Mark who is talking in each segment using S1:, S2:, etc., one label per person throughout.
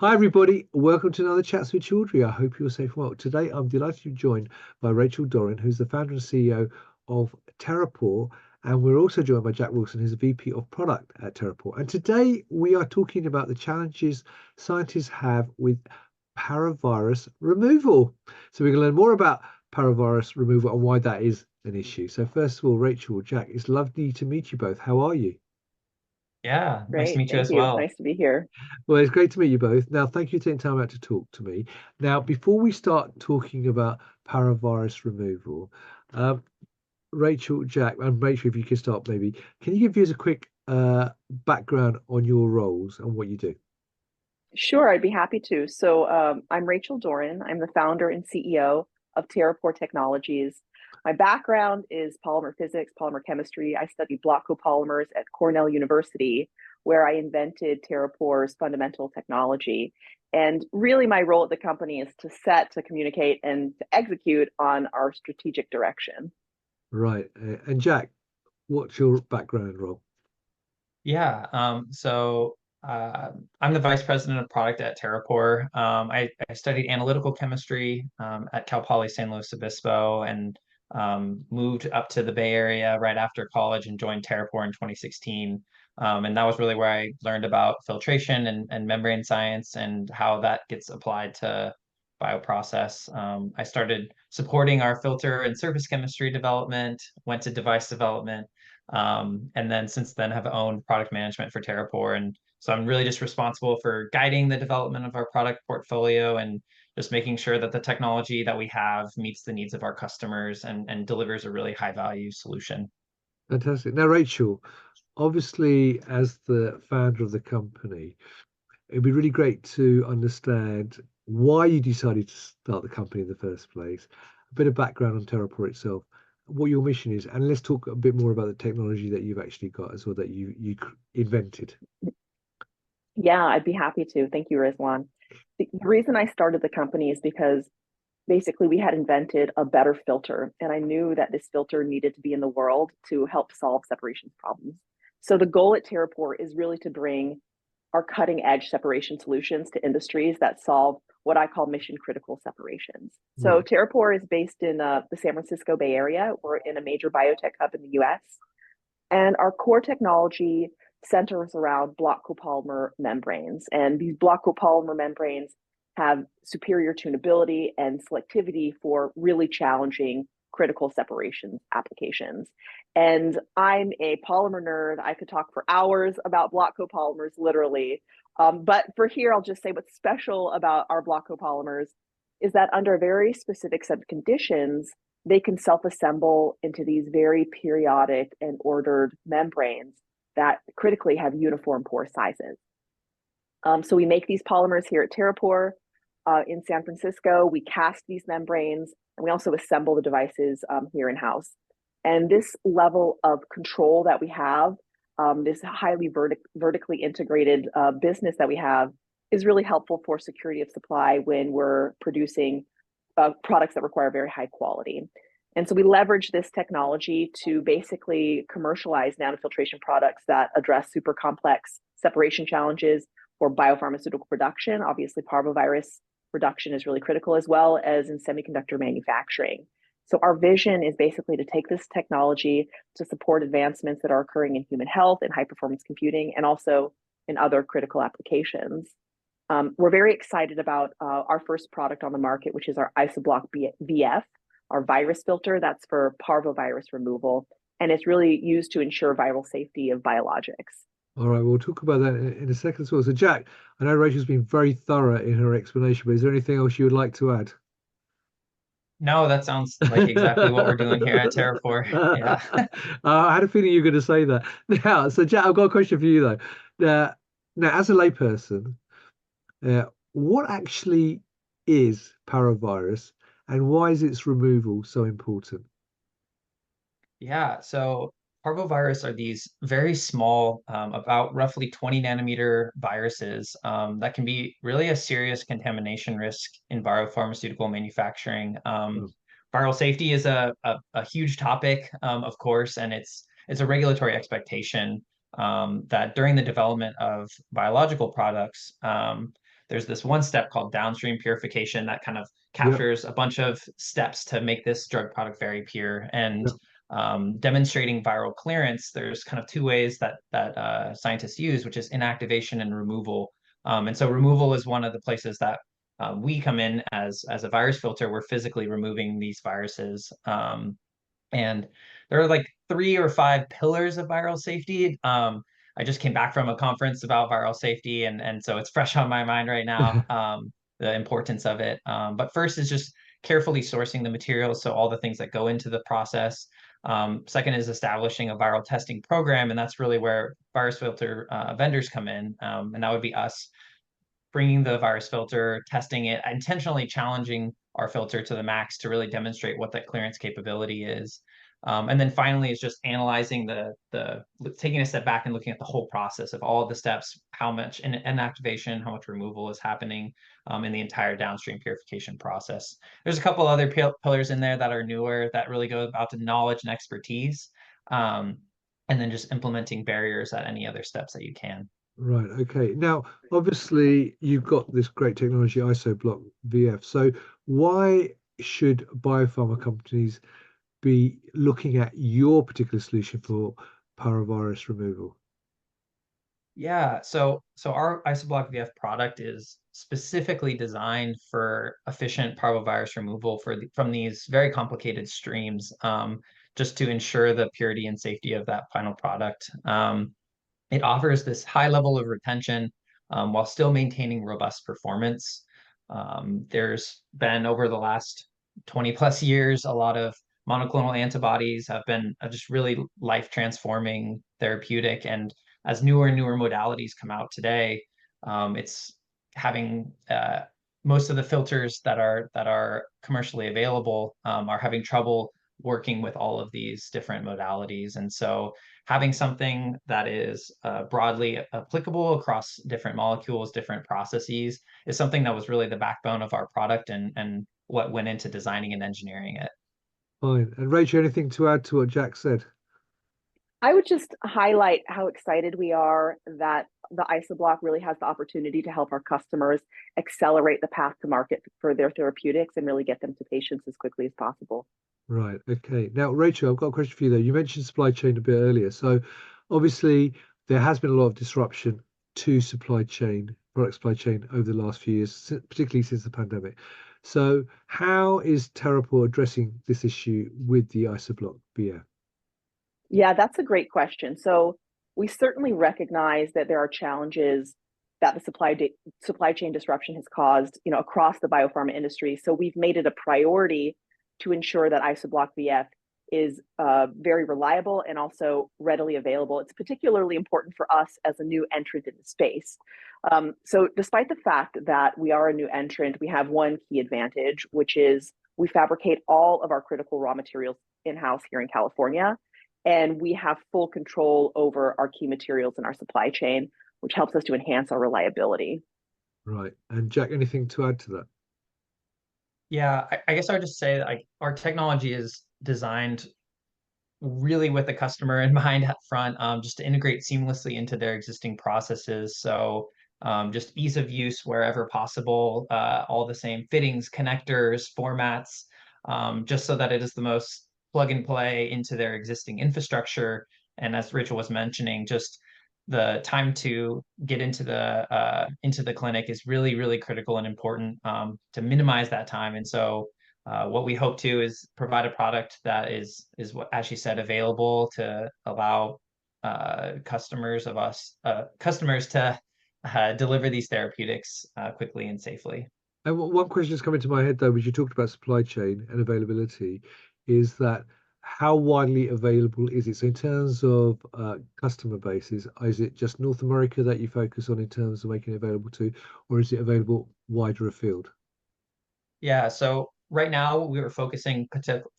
S1: Hi, everybody. Welcome to another Chats with Chaudhry. I hope you're safe and well. Today, I'm delighted to be joined by Rachel Dorin, who's the founder and CEO of TeraPore. And we're also joined by Jack Wilson, who's the VP of Product at TeraPore. And today, we are talking about the challenges scientists have with paravirus removal. So, we're going to learn more about paravirus removal and why that is an issue. So, first of all, Rachel, Jack, it's lovely to meet you both. How are you?
S2: Yeah, nice to
S3: Great.
S2: meet you
S3: Thank
S2: as
S3: you.
S2: well.
S3: Nice to be here.
S1: Well, it's great to meet you both. Now, thank you for taking time out to talk to me. Now, before we start talking about paravirus removal, um, Rachel, Jack, and Rachel, if you could start maybe, can you give us a quick background on your roles and what you do?
S3: Sure, I'd be happy to. I'm Rachel Dorin. I'm the founder and CEO of TeraPore Technologies. My background is polymer physics, polymer chemistry. I studied block copolymers at Cornell University, where I invented TeraPore's fundamental technology. And really, my role at the company is to set, to communicate, and to execute on our strategic direction.
S1: Right. And Jack, what's your background role?
S2: Yeah, I'm the vice president of product at TeraPore. I studied analytical chemistry at Cal Poly San Luis Obispo and moved up to the Bay Area right after college and joined TeraPore in 2016. And that was really where I learned about filtration and membrane science and how that gets applied to bioprocess. I started supporting our filter and surface chemistry development, went to device development, and then since then have owned product management for TeraPore. And so I'm really just responsible for guiding the development of our product portfolio and just making sure that the technology that we have meets the needs of our customers and delivers a really high value solution.
S1: Fantastic. Now, Rachel, obviously, as the founder of the company, it'd be really great to understand why you decided to start the company in the first place, a bit of background on TerraPore itself, what your mission is, and let's talk a bit more about the technology that you've actually got as well that you invented.
S3: Yeah, I'd be happy to. Thank you, Rizwan. The reason I started the company is because basically we had invented a better filter, and I knew that this filter needed to be in the world to help solve separations problems. So the goal at TerraPore is really to bring our cutting edge separation solutions to industries that solve what I call mission critical separations. So
S1: Right.
S3: TerraPore is based in the San Francisco Bay Area. We're in a major biotech hub in the US. And our core technology centers around block copolymer membranes. And these block copolymer membranes have superior tunability and selectivity for really challenging critical separations applications. And I'm a polymer nerd. I could talk for hours about block copolymers, literally. But for here, I'll just say what's special about our block copolymers is that under a very specific set of conditions, they can self-assemble into these very periodic and ordered membranes that critically have uniform pore sizes. So we make these polymers here at TerraPore in San Francisco. We cast these membranes, and we also assemble the devices here in-house. And this level of control that we have, this highly vertically integrated business that we have, is really helpful for security of supply when we're producing products that require very high quality. And so we leverage this technology to basically commercialize nanofiltration products that address super complex separation challenges for biopharmaceutical production. Obviously, parvovirus reduction is really critical, as well as in semiconductor manufacturing. So our vision is basically to take this technology to support advancements that are occurring in human health and high performance computing, and also in other critical applications. We're very excited about our first product on the market, which is our IsoBlock VF, our virus filter that's for parvovirus removal. And it's really used to ensure viral safety of biologics.
S1: All right, we'll talk about that in a second as well. So, Jack, I know Rachel's been very thorough in her explanation, but is there anything else you would like to add?
S2: No, that sounds like exactly what we're doing here at TeraPore. Yeah.
S1: I had a feeling you were going to say that. Now, so Jack, I've got a question for you though. Now, as a layperson, what actually is paravirus and why is its removal so important?
S2: Yeah, so parvovirus are these very small, about roughly 20 nanometer viruses that can be really a serious contamination risk in biopharmaceutical manufacturing.
S1: Oh,
S2: Viral safety is a huge topic, of course, and it's a regulatory expectation that during the development of biological products, there's this one step called downstream purification that kind of captures a bunch of steps to make this drug product very pure. And demonstrating viral clearance, there's kind of two ways that scientists use, which is inactivation and removal. And so removal is one of the places that we come in as a virus filter. We're physically removing these viruses. And there are like 3 or 5 pillars of viral safety. I just came back from a conference about viral safety, and so it's fresh on my mind right now, the importance of it. But first is just carefully sourcing the materials, so all the things that go into the process. Second is establishing a viral testing program, and that's really where virus filter vendors come in, and that would be us bringing the virus filter, testing it, intentionally challenging our filter to the max to really demonstrate what that clearance capability is. And then finally is just analyzing the taking a step back and looking at the whole process of all of the steps, how much inactivation, how much removal is happening in the entire downstream purification process. There's a couple other pillars in there that are newer that really go about the knowledge and expertise, and then just implementing barriers at any other steps that you can.
S1: Right. Okay. Now, obviously, you've got this great technology, IsoBlock VF. So, why should biopharma companies be looking at your particular solution for parvovirus removal?
S2: Yeah, so our IsoBlock VF product is specifically designed for efficient parvovirus removal from these very complicated streams, just to ensure the purity and safety of that final product. It offers this high level of retention while still maintaining robust performance. There's been, over the last 20 plus years, a lot of monoclonal antibodies have been just really life transforming therapeutic. And as newer and newer modalities come out today, it's having most of the filters that are commercially available are having trouble working with all of these different modalities. And so having something that is broadly applicable across different molecules, different processes, is something that was really the backbone of our product and what went into designing and engineering it.
S1: Fine. And Rachel, anything to add to what Jack said?
S3: I would just highlight how excited we are that the IsoBlock really has the opportunity to help our customers accelerate the path to market for their therapeutics and really get them to patients as quickly as possible.
S1: Right. Okay. Now, Rachel, I've got a question for you though. You mentioned supply chain a bit earlier. So, obviously, there has been a lot of disruption to product supply chain over the last few years, particularly since the pandemic. So, how is TeraPore addressing this issue with the IsoBlock VF?
S3: Yeah, that's a great question. So we certainly recognize that there are challenges that the supply chain disruption has caused, across the biopharma industry. So we've made it a priority to ensure that IsoBlock VF is very reliable and also readily available. It's particularly important for us as a new entrant in the space. So despite the fact that we are a new entrant, we have one key advantage, which is we fabricate all of our critical raw materials in-house here in California. And we have full control over our key materials in our supply chain, which helps us to enhance our reliability.
S1: Right. And Jack, anything to add to that?
S2: Yeah, I guess I would just say that our technology is designed really with the customer in mind up front, just to integrate seamlessly into their existing processes. So just ease of use wherever possible, all the same fittings, connectors, formats, just so that it is the most plug and play into their existing infrastructure. And as Rachel was mentioning, just the time to get into the clinic is really, really critical and important, to minimize that time. And so what we hope to is provide a product that is what, as she said, available to allow customers to deliver these therapeutics quickly and safely.
S1: And one question that's come into my head though, which you talked about supply chain and availability, is that how widely available is it? So in terms of customer bases, is it just North America that you focus on in terms of making it available to, or is it available wider afield?
S2: Yeah, so right now we were focusing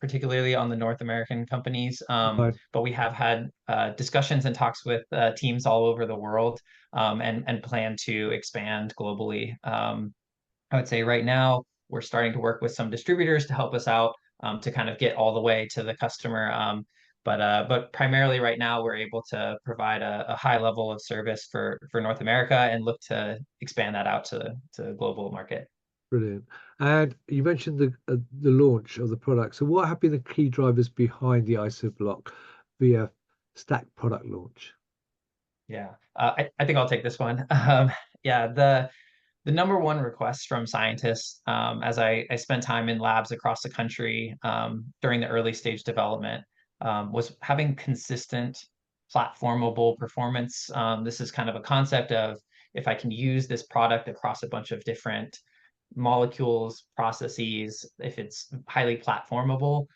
S2: particularly on the North American companies,
S1: Right.
S2: but we have had discussions and talks with teams all over the world, and plan to expand globally. I would say right now we're starting to work with some distributors to help us out, to kind of get all the way to the customer. But primarily right now we're able to provide a high level of service for North America and look to expand that out to the global market.
S1: Brilliant. And you mentioned the launch of the product. So what have been the key drivers behind the IsoBlock VF Stack product launch?
S2: Yeah, I think I'll take this one. Yeah, the number one request from scientists, as I spent time in labs across the country during the early stage development, was having consistent platformable performance. This is kind of a concept of if I can use this product across a bunch of different molecules, processes, if it's highly platformable,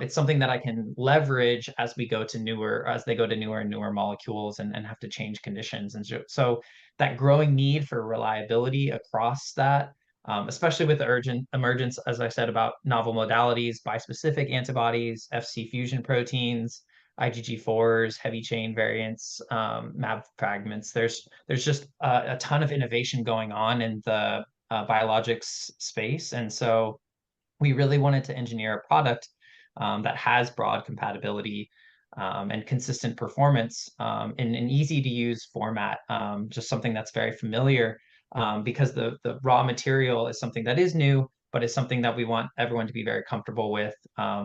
S2: it's something that I can leverage as we go to newer, as they go to newer and newer molecules and have to change conditions. And so that growing need for reliability across that, especially with the urgent emergence, as I said, about novel modalities, bispecific antibodies, FC fusion proteins, IgG4s, heavy chain variants, mAb fragments. There's just a ton of innovation going on in the biologics space. And so we really wanted to engineer a product that has broad compatibility and consistent performance in an easy to use format, just something that's very familiar because the raw material is something that is new, but it's something that we want everyone to be very comfortable with.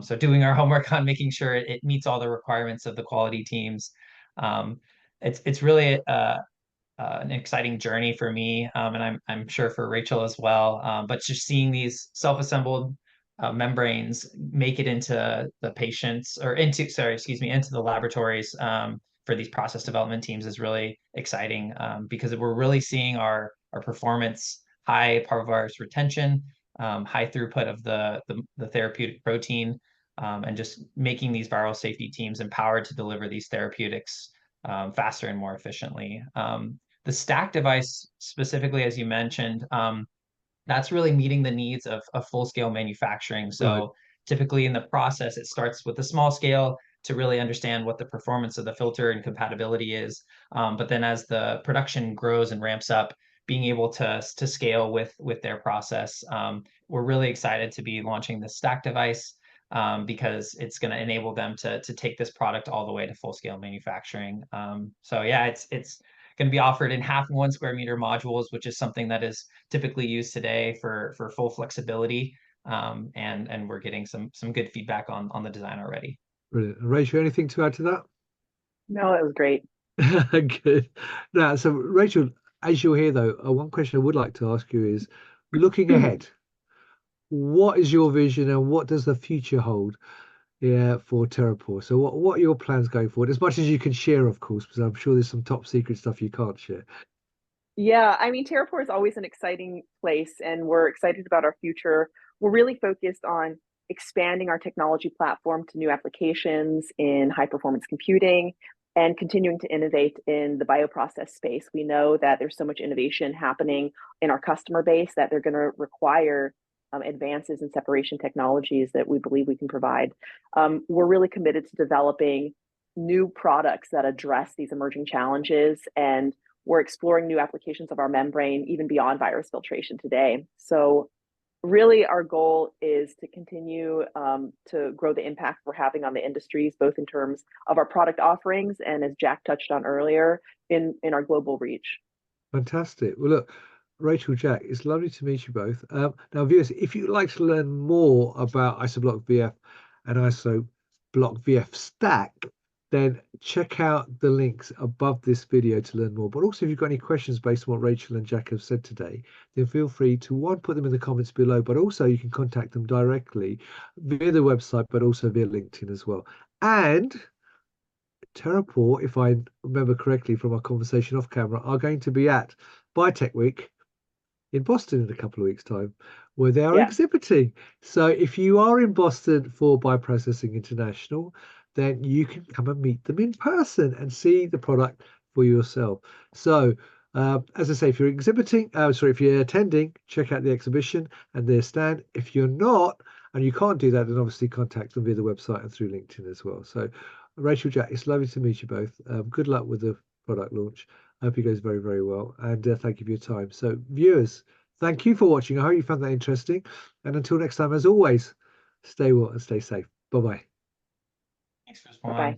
S2: So doing our homework on making sure it meets all the requirements of the quality teams. It's really an exciting journey for me, and I'm sure for Rachel as well. But just seeing these self-assembled membranes make it into the patients or into, sorry, excuse me, into the laboratories for these process development teams is really exciting because we're really seeing our performance, high parvovirus retention, high throughput of the therapeutic protein, and just making these viral safety teams empowered to deliver these therapeutics faster and more efficiently. The stack device, specifically, as you mentioned, that's really meeting the needs of full-scale manufacturing. So
S1: Right.
S2: typically in the process, it starts with a small scale to really understand what the performance of the filter and compatibility is. But then as the production grows and ramps up, being able to scale with their process. We're really excited to be launching this stack device because it's going to enable them to take this product all the way to full-scale manufacturing. So yeah, it's going to be offered in 0.5 square meter modules, which is something that is typically used today for full flexibility. And we're getting some good feedback on the design already.
S1: Brilliant. Rachel, anything to add to that?
S3: No, it was great.
S1: Good. Now, so Rachel, as you're here though, one question I would like to ask you is, looking ahead, what is your vision and what does the future hold, yeah, for TeraPore? So what are your plans going forward? As much as you can share, of course, because I'm sure there's some top secret stuff you can't share.
S3: Yeah, I mean, TeraPore is always an exciting place, and we're excited about our future. We're really focused on expanding our technology platform to new applications in high performance computing and continuing to innovate in the bioprocess space. We know that there's so much innovation happening in our customer base that they're going to require advances in separation technologies that we believe we can provide. We're really committed to developing new products that address these emerging challenges, and we're exploring new applications of our membrane even beyond virus filtration today. So really our goal is to continue to grow the impact we're having on the industries, both in terms of our product offerings and, as Jack touched on earlier, in our global reach.
S1: Fantastic. Well, look, Rachel, Jack, it's lovely to meet you both. Now, viewers, if you'd like to learn more about IsoBlock VF and IsoBlock VF Stack, then check out the links above this video to learn more. But also, if you've got any questions based on what Rachel and Jack have said today, then feel free to, one, put them in the comments below, but also you can contact them directly via the website, but also via LinkedIn as well. And TeraPore, if I remember correctly from our conversation off camera, are going to be at Biotech Week in Boston in a couple of weeks' time, where they are exhibiting. So if you are in Boston for Bioprocessing International, then you can come and meet them in person and see the product for yourself. So as I say, if you're if you're attending, check out the exhibition and their stand. If you're not, and you can't do that, then obviously contact them via the website and through LinkedIn as well. So Rachel, Jack, it's lovely to meet you both. Good luck with the product launch. I hope it goes very, very well. And thank you for your time. So viewers, thank you for watching. I hope you found that interesting. And until next time, as always, stay well and stay safe. Bye-bye.
S2: Thanks for
S3: Bye-bye.